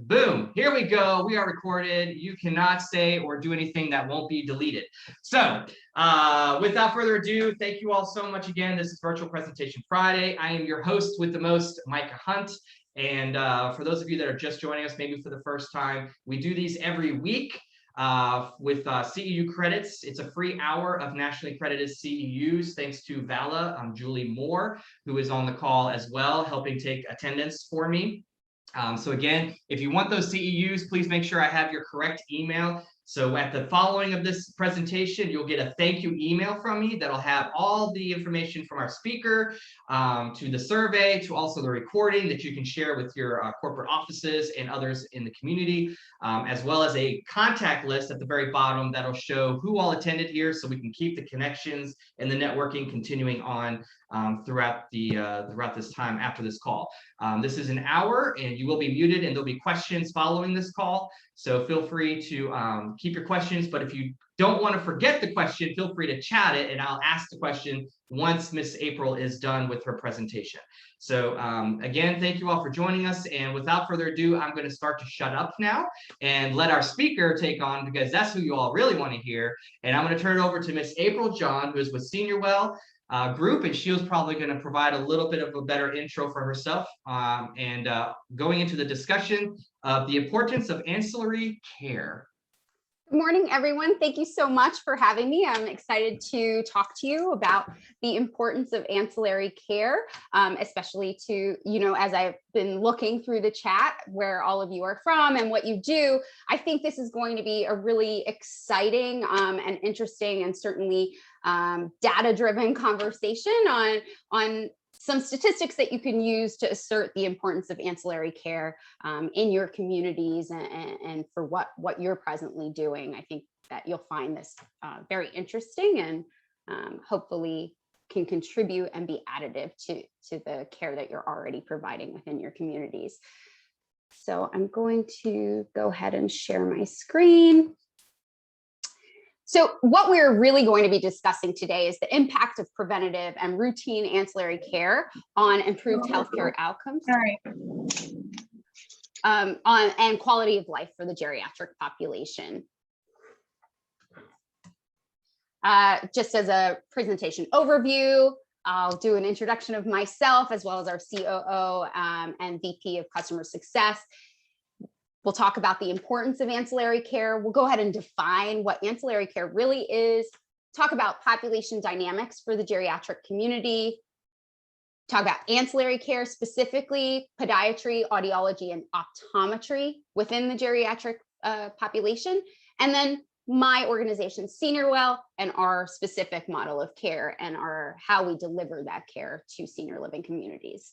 Boom, here we go. We are recorded. You cannot say or do anything that won't be deleted. So without further ado, thank you all so much again. This is Virtual Presentation Friday. I am your host with the most, Micah Hunt. And for those of you that are just joining us, maybe for the first time, we do these every week with CEU credits. It's a free hour of nationally accredited CEUs, thanks to Vala, Julie Moore, who is on the call as well, helping take attendance for me. So again, if you want those CEUs, please make sure I have your correct email. So at the following of this presentation, you'll get a thank you email from me that'll have all the information from our speaker, to the survey, to also the recording that you can share with your corporate offices and others in the community, as well as a contact list at the very bottom that'll show who all attended here, so we can keep the connections and the networking continuing on throughout this time after this call. This is an hour, and you will be muted, and there'll be questions following this call. So feel free to keep your questions, but if you don't want to forget the question, feel free to chat it, and I'll ask the question once Miss April is done with her presentation. So again, thank you all for joining us, and without further ado, I'm going to start to shut up now and let our speaker take on, because that's who you all really want to hear. And I'm going to turn it over to Miss April John, who is with SeniorWell group, and she was probably going to provide a little bit of a better intro for herself, and going into the discussion of the importance of ancillary care. Good morning, everyone. Thank you so much for having me. I'm excited to talk to you about the importance of ancillary care, especially to, as I've been looking through the chat where all of you are from and what you do. I think this is going to be a really exciting and interesting and certainly data-driven conversation on some statistics that you can use to assert the importance of ancillary care in your communities and for what you're presently doing. I think that you'll find this very interesting and hopefully can contribute and be additive to the care that you're already providing within your communities. So I'm going to go ahead and share my screen. So what we're really going to be discussing today is the impact of preventative and routine ancillary care on improved healthcare outcomes, and quality of life for the geriatric population. Just as a presentation overview, I'll do an introduction of myself as well as our COO and VP of Customer Success. We'll talk about the importance of ancillary care. We'll go ahead and define what ancillary care really is, talk about population dynamics for the geriatric community, talk about ancillary care, specifically podiatry, audiology, and optometry within the geriatric population, and then my organization, SeniorWell, and our specific model of care and how we deliver that care to senior living communities.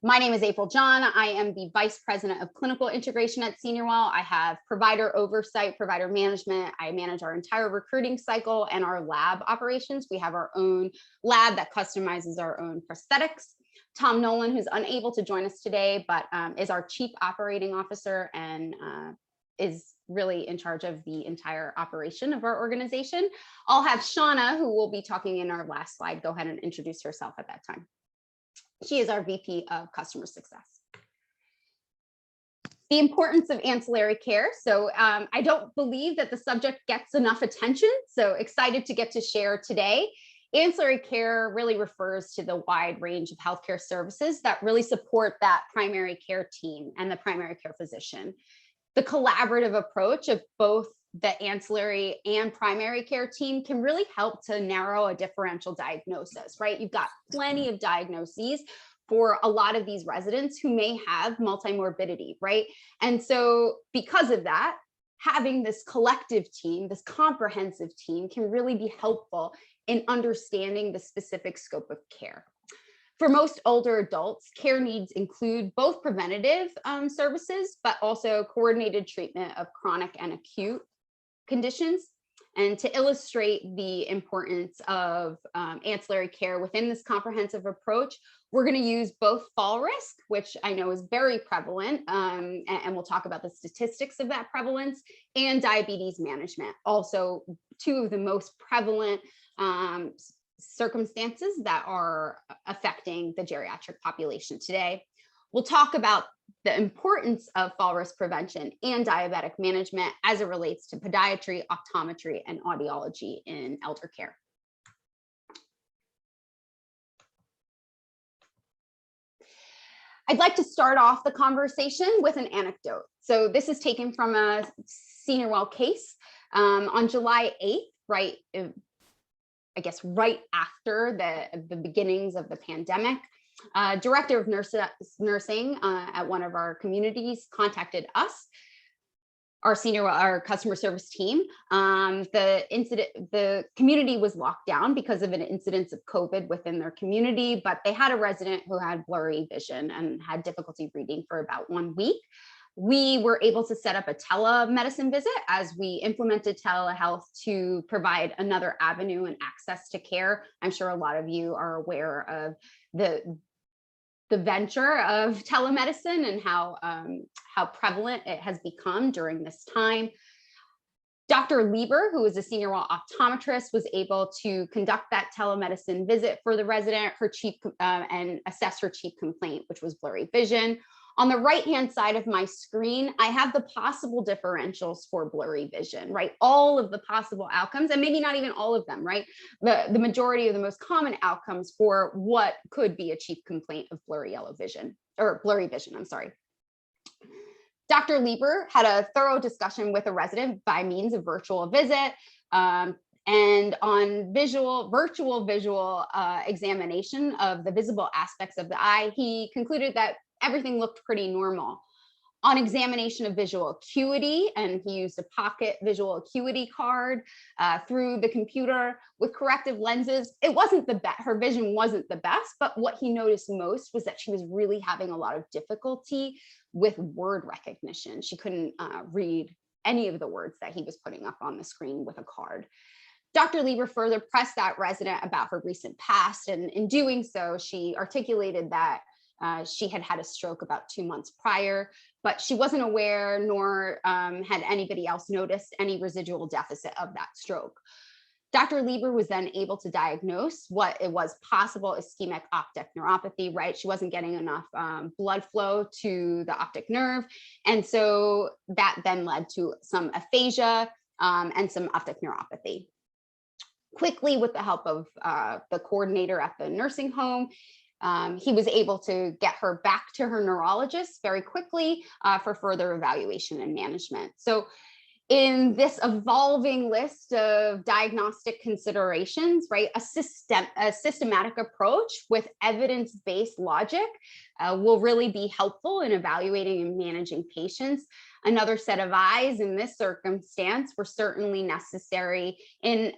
My name is April John. I am the Vice President of Clinical Integration at SeniorWell. I have provider oversight, provider management. I manage our entire recruiting cycle and our lab operations. We have our own lab that customizes our own prosthetics. Tom Nolan, who's unable to join us today, but is our Chief Operating Officer and is really in charge of the entire operation of our organization. I'll have Shauna, who will be talking in our last slide, go ahead and introduce herself at that time. She is our VP of Customer Success. The importance of ancillary care. So I don't believe that the subject gets enough attention, so excited to get to share today. Ancillary care really refers to the wide range of healthcare services that really support that primary care team and the primary care physician. The collaborative approach of both the ancillary and primary care team can really help to narrow a differential diagnosis, right? You've got plenty of diagnoses for a lot of these residents who may have multimorbidity, right? And so because of that, having this collective team, this comprehensive team can really be helpful in understanding the specific scope of care. For most older adults, care needs include both preventative services, but also coordinated treatment of chronic and acute conditions. And to illustrate the importance of ancillary care within this comprehensive approach, we're going to use both fall risk, which I know is very prevalent, and we'll talk about the statistics of that prevalence, and diabetes management, also two of the most prevalent circumstances that are affecting the geriatric population today. We'll talk about the importance of fall risk prevention and diabetic management as it relates to podiatry, optometry, and audiology in elder care. I'd like to start off the conversation with an anecdote. So this is taken from a SeniorWell case on July 8th, right after the beginnings of the pandemic. Director of nursing at one of our communities contacted us, our customer service team. The community was locked down because of an incidence of COVID within their community, but they had a resident who had blurry vision and had difficulty reading for about 1 week. We were able to set up a telemedicine visit as we implemented telehealth to provide another avenue and access to care. I'm sure a lot of you are aware of the venture of telemedicine and how prevalent it has become during this time. Dr. Lieber, who is a SeniorWell optometrist, was able to conduct that telemedicine visit for the resident, and assess her chief complaint, which was blurry vision. On the right-hand side of my screen, I have the possible differentials for blurry vision, right? All of the possible outcomes, and maybe not even all of them, right? The majority of the most common outcomes for what could be a chief complaint of blurry vision, I'm sorry. Dr. Lieber had a thorough discussion with a resident by means of virtual visit, and on virtual visual examination of the visible aspects of the eye, he concluded that everything looked pretty normal. On examination of visual acuity, and he used a pocket visual acuity card through the computer with corrective lenses, it wasn't her vision wasn't the best, but what he noticed most was that she was really having a lot of difficulty with word recognition. She couldn't read any of the words that he was putting up on the screen with a card. Dr. Lieber further pressed that resident about her recent past, and in doing so, she articulated that she had had a stroke about 2 months prior, but she wasn't aware, nor had anybody else noticed any residual deficit of that stroke. Dr. Lieber was then able to diagnose what it was possible ischemic optic neuropathy, right? She wasn't getting enough blood flow to the optic nerve. And so that then led to some aphasia and some optic neuropathy. Quickly, with the help of the coordinator at the nursing home, he was able to get her back to her neurologist very quickly for further evaluation and management. So in this evolving list of diagnostic considerations, right, a systematic approach with evidence-based logic will really be helpful in evaluating and managing patients. Another set of eyes in this circumstance were certainly necessary in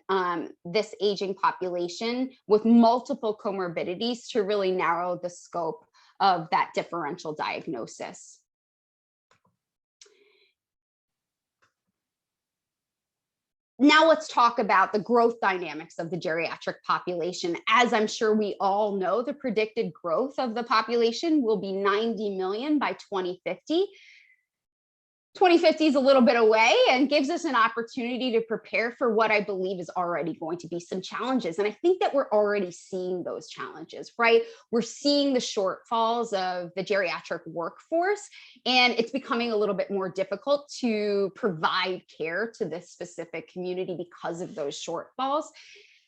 this aging population with multiple comorbidities to really narrow the scope of that differential diagnosis. Now let's talk about the growth dynamics of the geriatric population. As I'm sure we all know, the predicted growth of the population will be 90 million by 2050. 2050 is a little bit away and gives us an opportunity to prepare for what I believe is already going to be some challenges. And I think that we're already seeing those challenges, right? We're seeing the shortfalls of the geriatric workforce, and it's becoming a little bit more difficult to provide care to this specific community because of those shortfalls.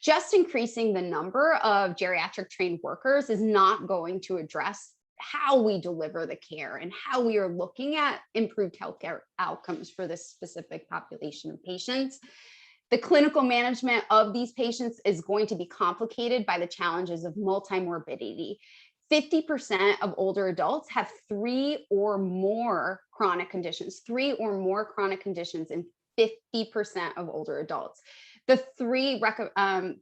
Just increasing the number of geriatric trained workers is not going to address how we deliver the care and how we are looking at improved healthcare outcomes for this specific population of patients. The clinical management of these patients is going to be complicated by the challenges of multimorbidity. 50% of older adults have 3 or more chronic conditions, in 50% of older adults. The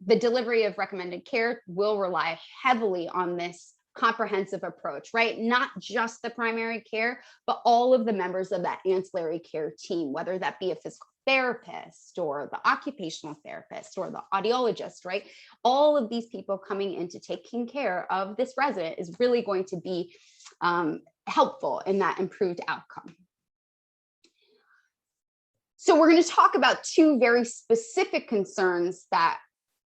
delivery of recommended care will rely heavily on this comprehensive approach, right? Not just the primary care, but all of the members of that ancillary care team, whether that be a physical therapist or the occupational therapist or the audiologist, right? All of these people coming in to taking care of this resident is really going to be helpful in that improved outcome. So we're going to talk about 2 very specific concerns that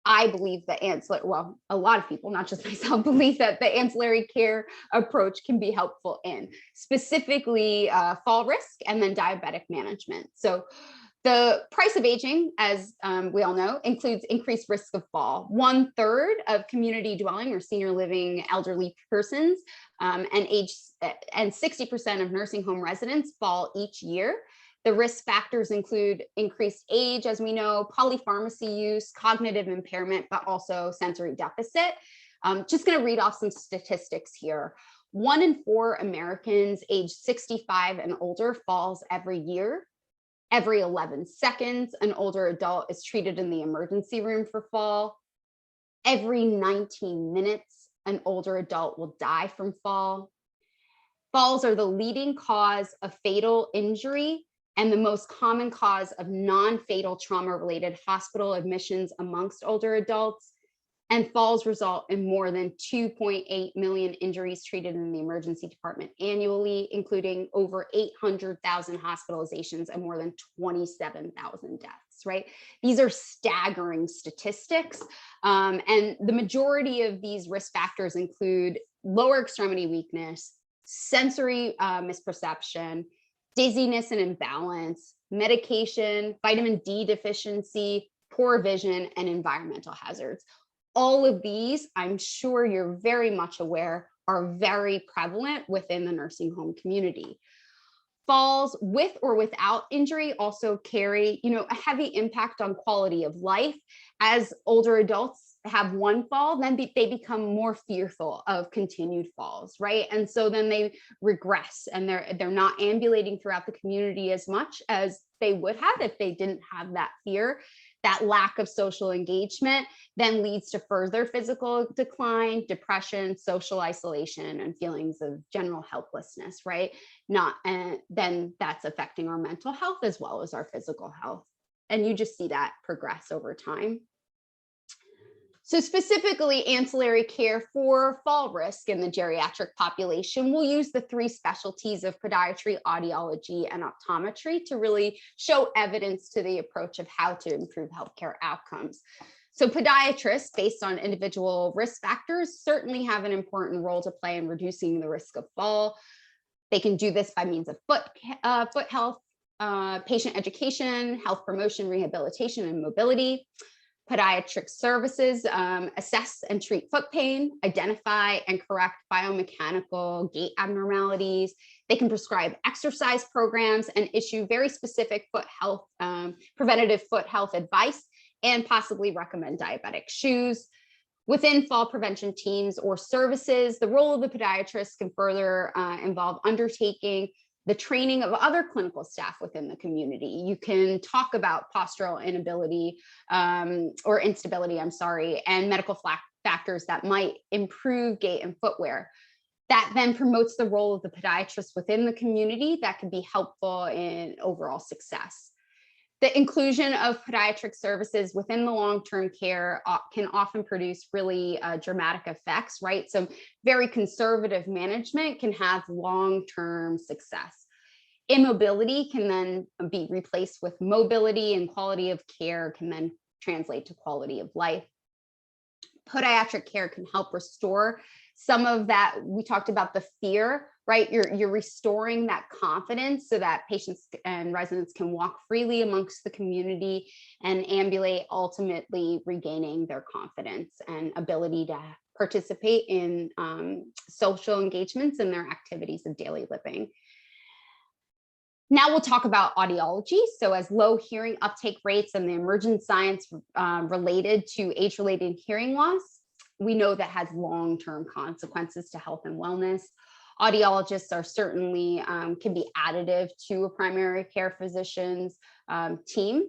I believe that a lot of people, not just myself, believe that the ancillary care approach can be helpful in specifically fall risk and then diabetic management. So the price of aging, as we all know, includes increased risk of fall. 1/3 of community dwelling or senior living elderly persons and 60% of nursing home residents fall each year. The risk factors include increased age, as we know, polypharmacy use, cognitive impairment, but also sensory deficit. Just going to read off some statistics here. 1 in 4 Americans age 65 and older falls every year. Every 11 seconds, an older adult is treated in the emergency room for fall. Every 19 minutes, an older adult will die from fall. Falls are the leading cause of fatal injury and the most common cause of non-fatal trauma-related hospital admissions amongst older adults. And falls result in more than 2.8 million injuries treated in the emergency department annually, including over 800,000 hospitalizations and more than 27,000 deaths, right? These are staggering statistics. And the majority of these risk factors include lower extremity weakness, sensory misperception, dizziness and imbalance, medication, vitamin D deficiency, poor vision, and environmental hazards. All of these, I'm sure you're very much aware, are very prevalent within the nursing home community. Falls with or without injury also carry, a heavy impact on quality of life. As older adults have one fall, then they become more fearful of continued falls, right? And so then they regress and they're not ambulating throughout the community as much as they would have if they didn't have that fear. That lack of social engagement then leads to further physical decline, depression, social isolation, and feelings of general helplessness, right? Then that's affecting our mental health as well as our physical health. And you just see that progress over time. So specifically, ancillary care for fall risk in the geriatric population, we'll use the 3 specialties of podiatry, audiology, and optometry to really show evidence to the approach of how to improve healthcare outcomes. So podiatrists, based on individual risk factors, certainly have an important role to play in reducing the risk of fall. They can do this by means of foot health, patient education, health promotion, rehabilitation, and mobility. Podiatric services assess and treat foot pain, identify and correct biomechanical gait abnormalities. They can prescribe exercise programs and issue very specific foot health, preventative foot health advice, and possibly recommend diabetic shoes. Within fall prevention teams or services, the role of the podiatrist can further involve undertaking the training of other clinical staff within the community. You can talk about postural inability or instability, and medical factors that might improve gait and footwear. That then promotes the role of the podiatrist within the community that can be helpful in overall success. The inclusion of podiatric services within the long-term care can often produce really dramatic effects, right? So very conservative management can have long-term success. Immobility can then be replaced with mobility, and quality of care can then translate to quality of life. Podiatric care can help restore some of that. We talked about the fear, right? You're restoring that confidence so that patients and residents can walk freely amongst the community and ambulate, ultimately regaining their confidence and ability to participate in social engagements and their activities of daily living. Now we'll talk about audiology. So as low hearing uptake rates and the emergent science related to age-related hearing loss, we know that has long-term consequences to health and wellness. Audiologists are certainly can be additive to a primary care physician's team.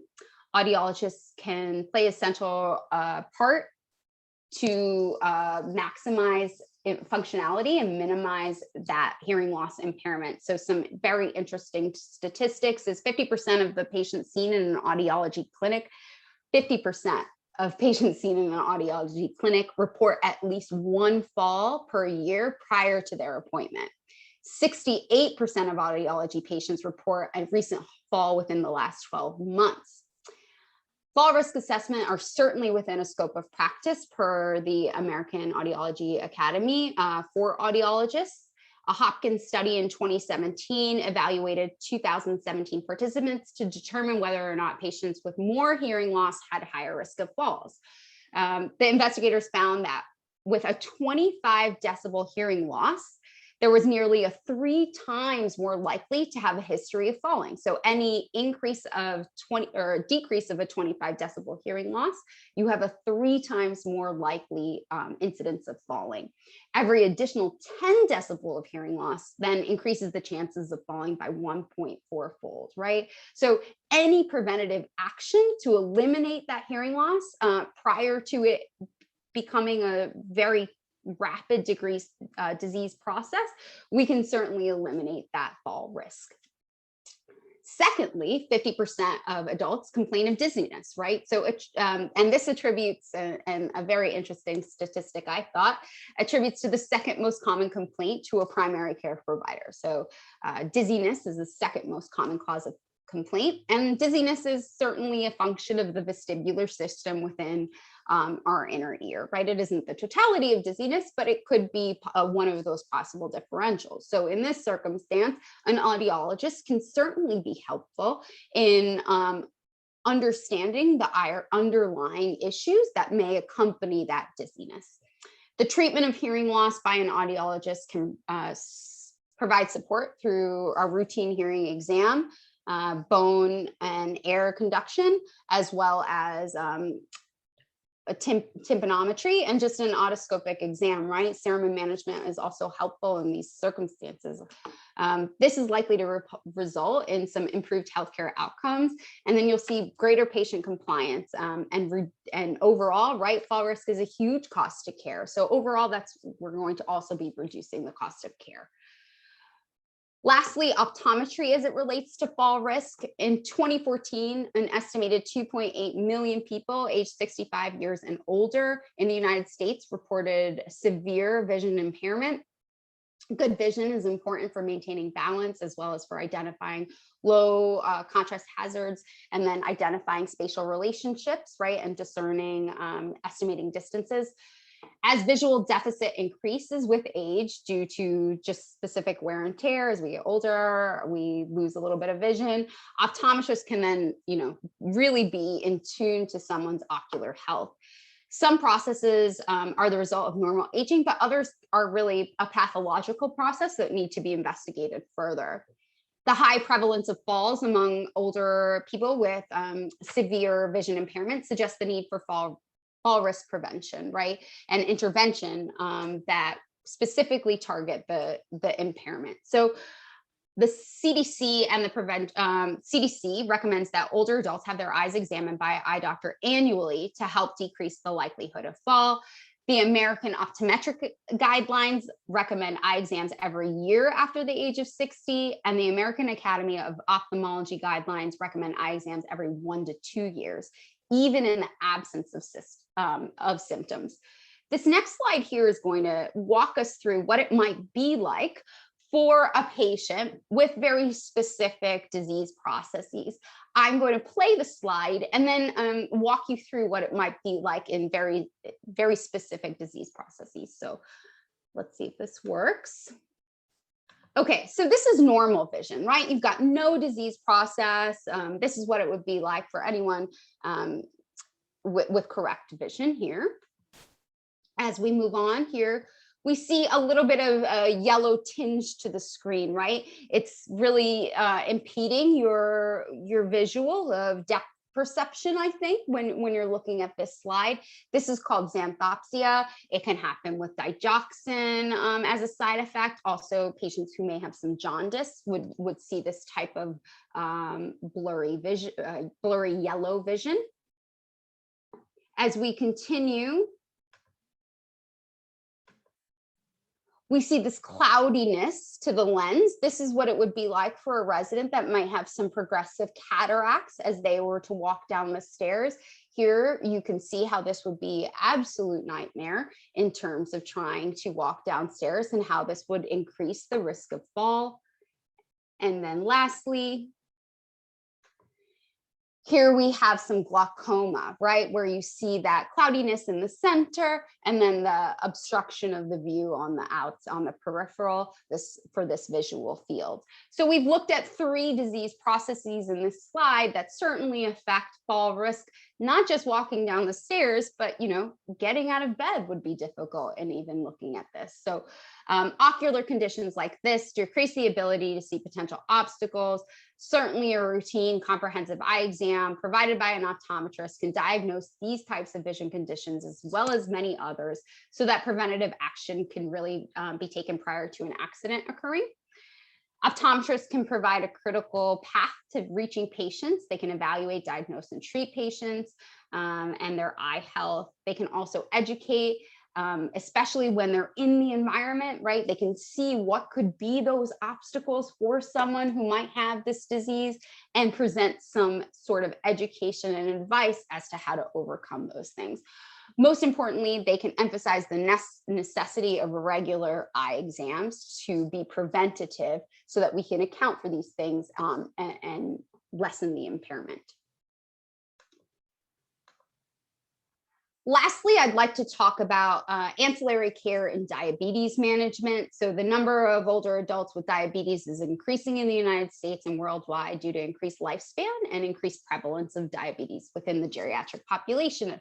Audiologists can play an essential part to maximize functionality and minimize that hearing loss impairment. So some very interesting statistics is 50% of the patients seen in an audiology clinic, 50% of patients seen in an audiology clinic report at least one fall per year prior to their appointment. 68% of audiology patients report a recent fall within the last 12 months. Fall risk assessment are certainly within a scope of practice per the American Audiology Academy for audiologists. A Hopkins study in 2017 evaluated 2017 participants to determine whether or not patients with more hearing loss had higher risk of falls. The investigators found that with a 25 decibel hearing loss, there was nearly a 3 times more likely to have a history of falling. So any increase of 20 or decrease of a 25 decibel hearing loss, you have a 3 times more likely incidence of falling. Every additional 10 decibel of hearing loss then increases the chances of falling by 1.4-fold, right? So any preventative action to eliminate that hearing loss prior to it becoming a very rapid disease process, we can certainly eliminate that fall risk. Secondly, 50% of adults complain of dizziness, right? So, and this attributes, and a very interesting statistic I thought, attributes to the second most common complaint to a primary care provider. So dizziness is the second most common cause of complaint, and dizziness is certainly a function of the vestibular system within our inner ear, right? It isn't the totality of dizziness, but it could be one of those possible differentials. So in this circumstance, an audiologist can certainly be helpful in understanding the underlying issues that may accompany that dizziness. The treatment of hearing loss by an audiologist can provide support through a routine hearing exam, bone and air conduction, as well as a tympanometry and just an otoscopic exam, right? Cerumen management is also helpful in these circumstances. This is likely to result in some improved healthcare outcomes, and then you'll see greater patient compliance and overall, right? Fall risk is a huge cost to care. So overall, we're going to also be reducing the cost of care. Lastly, optometry as it relates to fall risk. In 2014, an estimated 2.8 million people aged 65 years and older in the United States reported severe vision impairment. Good vision is important for maintaining balance as well as for identifying low contrast hazards and then identifying spatial relationships, right? And discerning, estimating distances. As visual deficit increases with age due to just specific wear and tear, as we get older, we lose a little bit of vision. Optometrists can then, really be in tune to someone's ocular health. Some processes are the result of normal aging, but others are really a pathological process that need to be investigated further. The high prevalence of falls among older people with severe vision impairment suggests the need for fall risk prevention, right? And intervention that specifically target the impairment. So the CDC and the CDC recommends that older adults have their eyes examined by an eye doctor annually to help decrease the likelihood of fall. The American Optometric Guidelines recommend eye exams every year after the age of 60, and the American Academy of Ophthalmology Guidelines recommend eye exams every 1 to 2 years, even in the absence of symptoms. This next slide here is going to walk us through what it might be like for a patient with very specific disease processes. I'm going to play the slide and then walk you through what it might be like in very, very specific disease processes. So let's see if this works. Okay, so this is normal vision, right? You've got no disease process. This is what it would be like for anyone with correct vision here. As we move on here, we see a little bit of a yellow tinge to the screen, right? It's really impeding your visual of depth perception, I think, when you're looking at this slide. This is called xanthopsia. It can happen with digoxin as a side effect. Also, patients who may have some jaundice would see this type of blurry vision, blurry yellow vision. As we continue, we see this cloudiness to the lens. This is what it would be like for a resident that might have some progressive cataracts as they were to walk down the stairs. Here you can see how this would be absolute nightmare in terms of trying to walk downstairs and how this would increase the risk of fall. And then lastly, Here we have some glaucoma, right, where you see that cloudiness in the center and then the obstruction of the view on the peripheral for this visual field. So we've looked at 3 disease processes in this slide that certainly affect fall risk, not just walking down the stairs, but getting out of bed would be difficult and even looking at this. So ocular conditions like this decrease the ability to see potential obstacles. Certainly a routine comprehensive eye exam provided by an optometrist can diagnose these types of vision conditions as well as many others, so that preventative action can really be taken prior to an accident occurring. Optometrists can provide a critical path to reaching patients. They can evaluate, diagnose, and treat patients and their eye health. They can also educate, especially when they're in the environment, right? They can see what could be those obstacles for someone who might have this disease and present some sort of education and advice as to how to overcome those things. Most importantly, they can emphasize the necessity of regular eye exams to be preventative so that we can account for these things and lessen the impairment. Lastly, I'd like to talk about ancillary care in diabetes management. So the number of older adults with diabetes is increasing in the United States and worldwide due to increased lifespan and increased prevalence of diabetes within the geriatric population.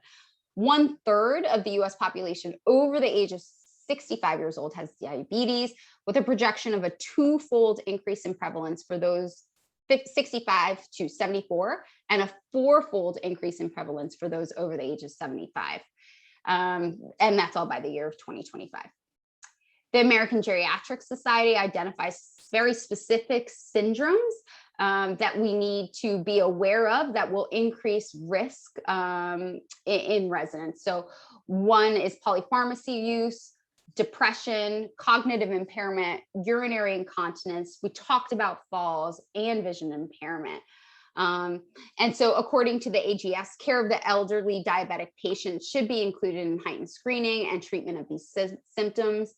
1/3 of the US population over the age of 65 years old has diabetes, with a projection of a 2-fold increase in prevalence for those 65 to 74 and a 4-fold increase in prevalence for those over the age of 75. And that's all by the year of 2025. The American Geriatric Society identifies very specific syndromes that we need to be aware of that will increase risk in residents. So one is polypharmacy use, depression, cognitive impairment, urinary incontinence. We talked about falls and vision impairment. And so according to the AGS, care of the elderly diabetic patients should be included in heightened screening and treatment of these symptoms.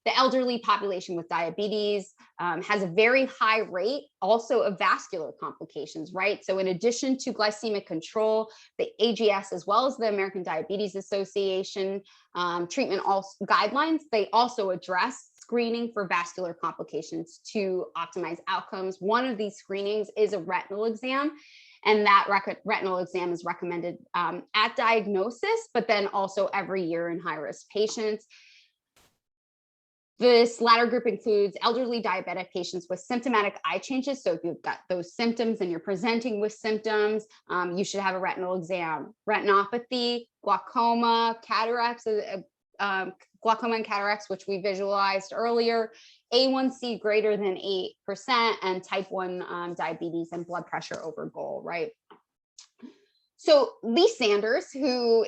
The elderly population with diabetes has a very high rate also of vascular complications, right? So in addition to glycemic control, the AGS, as well as the American Diabetes Association treatment guidelines, they also address screening for vascular complications to optimize outcomes. One of these screenings is a retinal exam. And that retinal exam is recommended at diagnosis, but then also every year in high-risk patients. This latter group includes elderly diabetic patients with symptomatic eye changes. So if you've got those symptoms and you're presenting with symptoms, you should have a retinal exam. Retinopathy, glaucoma, cataracts, glaucoma and cataracts, which we visualized earlier, A1C greater than 8%, and type 1 diabetes and blood pressure over goal, right? So Lee Sanders, who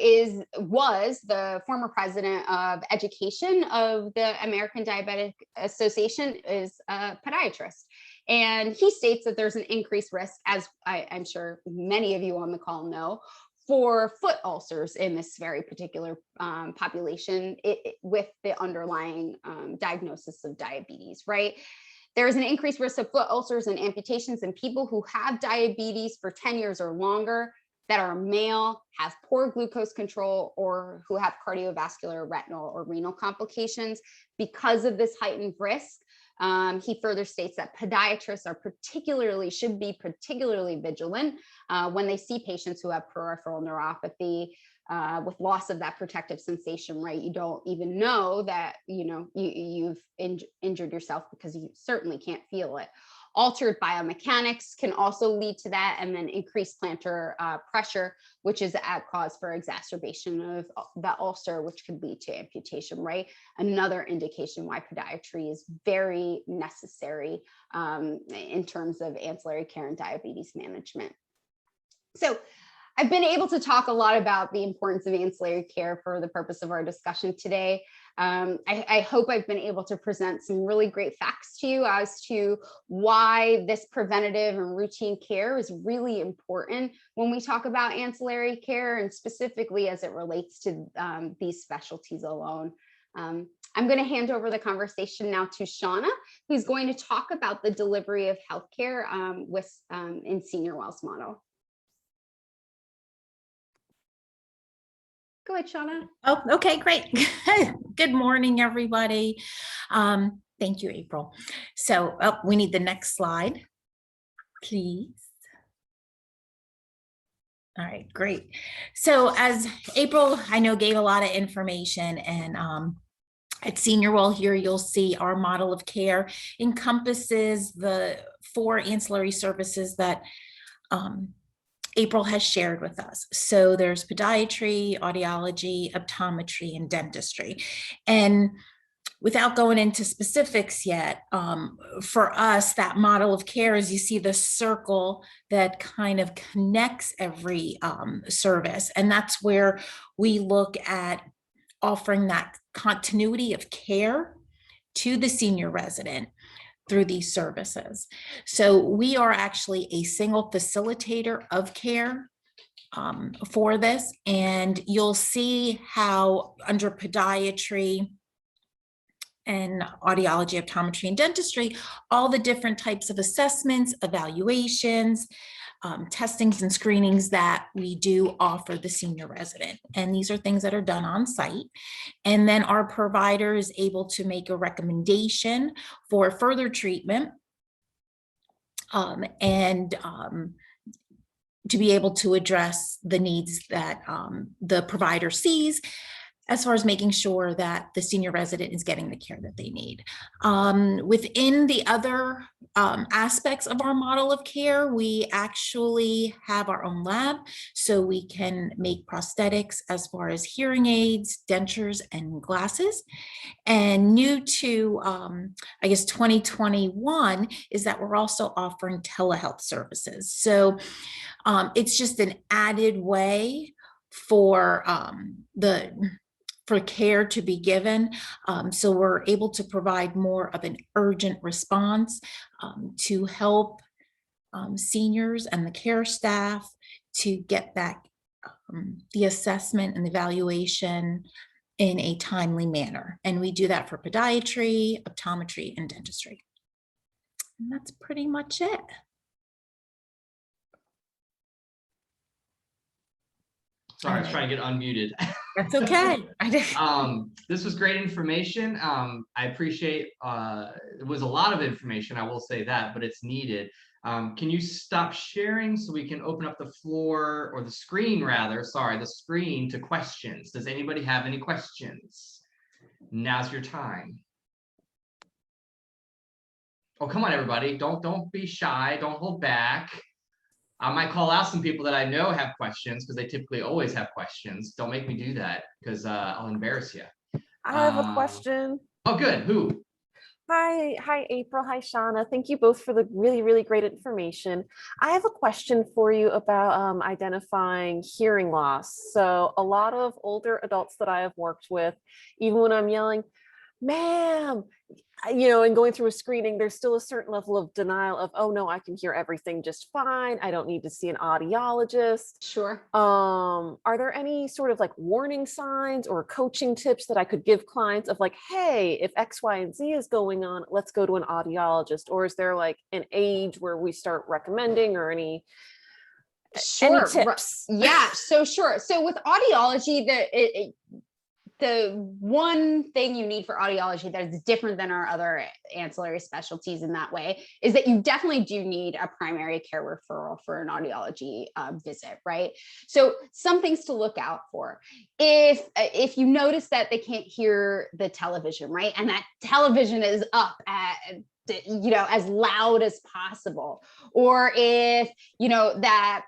was the former president of education of the American Diabetic Association, is a podiatrist. And he states that there's an increased risk, as I'm sure many of you on the call know, for foot ulcers in this very particular population with the underlying diagnosis of diabetes, right? There's an increased risk of foot ulcers and amputations in people who have diabetes for 10 years or longer, that are male, have poor glucose control, or who have cardiovascular, retinal, or renal complications. Because of this heightened risk, he further states that podiatrists should be particularly vigilant when they see patients who have peripheral neuropathy with loss of that protective sensation, right? You don't even know that you've injured yourself because you certainly can't feel it. Altered biomechanics can also lead to that, and then increased plantar pressure, which is a cause for exacerbation of the ulcer, which could lead to amputation, right? Another indication why podiatry is very necessary in terms of ancillary care and diabetes management. So I've been able to talk a lot about the importance of ancillary care for the purpose of our discussion today. I hope I've been able to present some really great facts to you as to why this preventative and routine care is really important when we talk about ancillary care, and specifically as it relates to these specialties alone. I'm going to hand over the conversation now to Shauna, who's going to talk about the delivery of healthcare in SeniorWell's model. Go ahead, Shauna. Oh, okay, great. Good morning, everybody. Thank you, April. So we need the next slide, please. All right, great. So as April, I know, gave a lot of information, and at SeniorWell here, you'll see our model of care encompasses the 4 ancillary services that April has shared with us. So there's podiatry, audiology, optometry, and dentistry. And without going into specifics yet, for us, that model of care is, you see the circle that kind of connects every service. And that's where we look at offering that continuity of care to the senior resident through these services. So we are actually a single facilitator of care for this. And you'll see how under podiatry and audiology, optometry, and dentistry, all the different types of assessments, evaluations, testings and screenings that we do offer the senior resident. And these are things that are done on site. And then our provider is able to make a recommendation for further treatment and to be able to address the needs that the provider sees, as far as making sure that the senior resident is getting the care that they need. Within the other aspects of our model of care, we actually have our own lab, so we can make prosthetics as far as hearing aids, dentures, and glasses. And new to, I guess, 2021 is that we're also offering telehealth services. So it's just an added way for for care to be given. So we're able to provide more of an urgent response to help seniors and the care staff to get that the assessment and evaluation in a timely manner. And we do that for podiatry, optometry, and dentistry. And that's pretty much it. Sorry, I was trying to get unmuted. That's okay. This was great information. I appreciate, it was a lot of information, I will say that, but it's needed. Can you stop sharing so we can open up the floor, or the screen rather, sorry, the screen to questions? Does anybody have any questions? Now's your time. Oh, come on, everybody. Don't be shy. Don't hold back. I might call out some people that I know have questions, because they typically always have questions. Don't make me do that, because I'll embarrass you. I have a question. Oh, good. Who? Hi, April. Hi, Shauna. Thank you both for the really, really great information. I have a question for you about identifying hearing loss. So a lot of older adults that I have worked with, even when I'm yelling, ma'am, and going through a screening, there's still a certain level of denial of, oh no, I can hear everything just fine. I don't need to see an audiologist. Sure. Are there any sort of like warning signs or coaching tips that I could give clients of like, hey, if X, Y, and Z is going on, let's go to an audiologist? Or is there like an age where we start recommending, or any tips? Yeah, so sure. So with audiology, the one thing you need for audiology that is different than our other ancillary specialties in that way is that you definitely do need a primary care referral for an audiology visit, right? So some things to look out for. If you notice that they can't hear the television, right? And that television is up at as loud as possible, or if that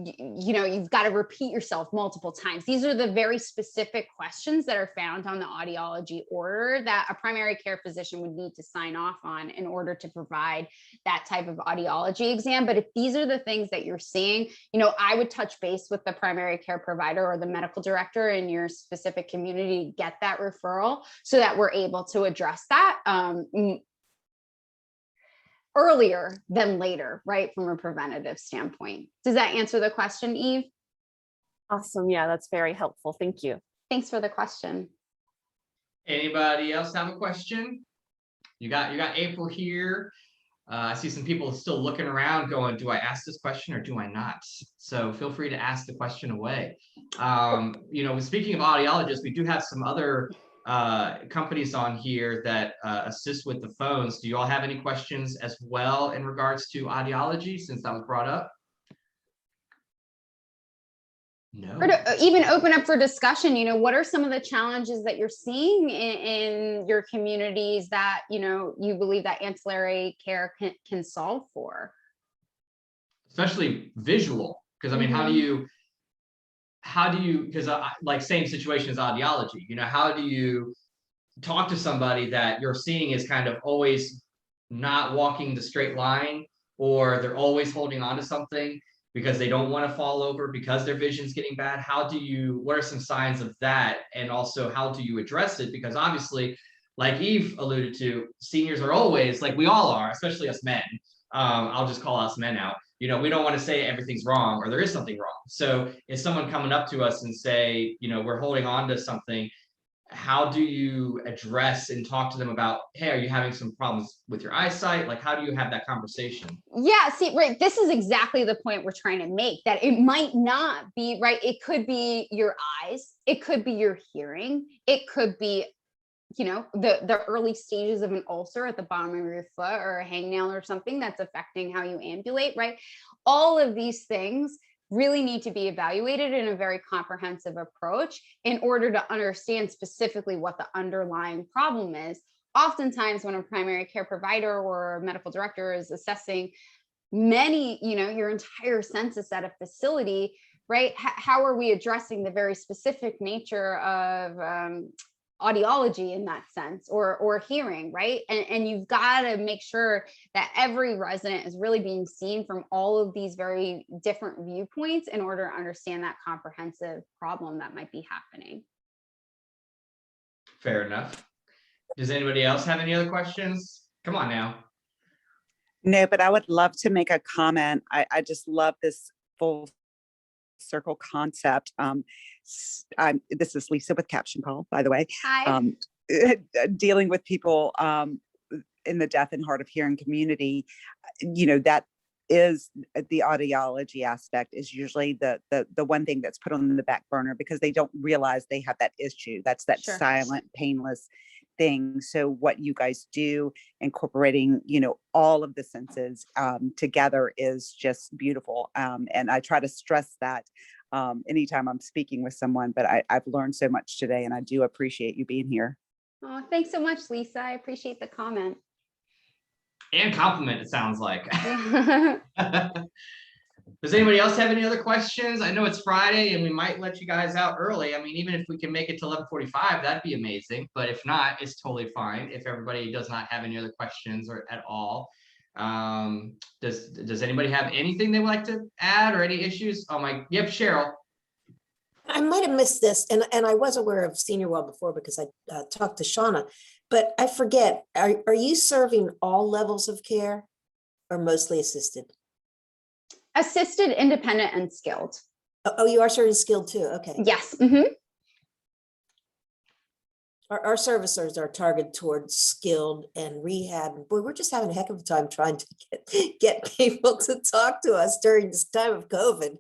you've got to repeat yourself multiple times. These are the very specific questions that are found on the audiology order that a primary care physician would need to sign off on in order to provide that type of audiology exam. But if these are the things that you're seeing, I would touch base with the primary care provider or the medical director in your specific community to get that referral, so that we're able to address that earlier than later, right? From a preventative standpoint. Does that answer the question, Eve? Awesome. Yeah, that's very helpful. Thank you. Thanks for the question. Anybody else have a question? You got April here. I see some people still looking around going, do I ask this question or do I not? So feel free to ask the question away. Speaking of audiologists, we do have some other companies on here that assist with the phones. Do you all have any questions as well in regards to audiology, since that was brought up? No. Or to even open up for discussion, what are some of the challenges that you're seeing in your communities that, you believe that ancillary care can solve for? Especially visual, because I mean, how do you, because like same situation as audiology, how do you talk to somebody that you're seeing is kind of always not walking the straight line, or they're always holding on to something because they don't want to fall over because their vision's getting bad? What are some signs of that? And also, how do you address it? Because obviously, like Eve alluded to, seniors are always, like we all are, especially us men. I'll just call us men out. We don't want to say everything's wrong or there is something wrong. So if someone coming up to us and say, we're holding on to something, how do you address and talk to them about, hey, are you having some problems with your eyesight? Like, how do you have that conversation? Yeah, see, right. This is exactly the point we're trying to make, that it might not be right. It could be your eyes. It could be your hearing. It could be, the early stages of an ulcer at the bottom of your foot, or a hangnail or something that's affecting how you ambulate, right? All of these things really need to be evaluated in a very comprehensive approach in order to understand specifically what the underlying problem is. Oftentimes, when a primary care provider or medical director is assessing your entire census at a facility, right? How are we addressing the very specific nature of audiology in that sense, or hearing, right? And you've got to make sure that every resident is really being seen from all of these very different viewpoints in order to understand that comprehensive problem that might be happening. Fair enough. Does anybody else have any other questions? Come on now. No, but I would love to make a comment. I just love this full circle concept. This is Lisa with Caption Call, by the way. Hi. Dealing with people in the deaf and hard of hearing community, that is the audiology aspect is usually the one thing that's put on the back burner because they don't realize they have that issue. That's that Sure. silent, painless thing. So what you guys do, incorporating, all of the senses together, is just beautiful. And I try to stress that anytime I'm speaking with someone, but I've learned so much today, and I do appreciate you being here. Oh, thanks so much, Lisa. I appreciate the comment. And compliment, it sounds like. Yeah. Does anybody else have any other questions? I know it's Friday and we might let you guys out early. I mean, even if we can make it to 11:45, that'd be amazing. But if not, it's totally fine. If everybody does not have any other questions or at all. Does anybody have anything they would like to add, or any issues? Yep, Cheryl. I might have missed this, and I was aware of SeniorWell before because I talked to Shauna, but I forget, are you serving all levels of care or mostly assisted? Assisted, independent, and skilled. Oh, you are serving skilled too, okay. Yes. Mm-hmm. Our servicers are targeted towards skilled and rehab. Boy, we're just having a heck of a time trying to get people to talk to us during this time of COVID.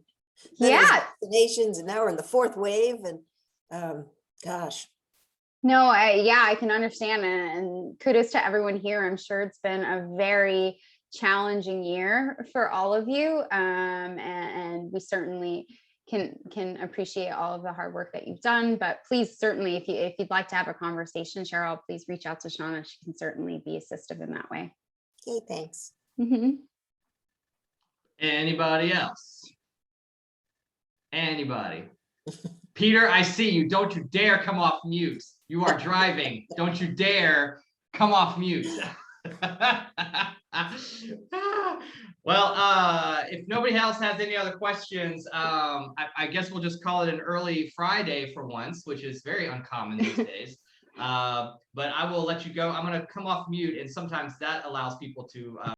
Yeah. Vaccinations, and now we're in the fourth wave, and gosh. No, I can understand, and kudos to everyone here. I'm sure it's been a very challenging year for all of you, and we certainly can appreciate all of the hard work that you've done. But please, certainly, if you'd like to have a conversation, Cheryl, please reach out to Shauna. She can certainly be assistive in that way. Okay, thanks. Mm-hmm. Anybody else? Anybody? Peter, I see you. Don't you dare come off mute. You are driving. Don't you dare come off mute. Well, if nobody else has any other questions, I guess we'll just call it an early Friday for once, which is very uncommon these days. But I will let you go. I'm going to come off mute, and sometimes that allows people to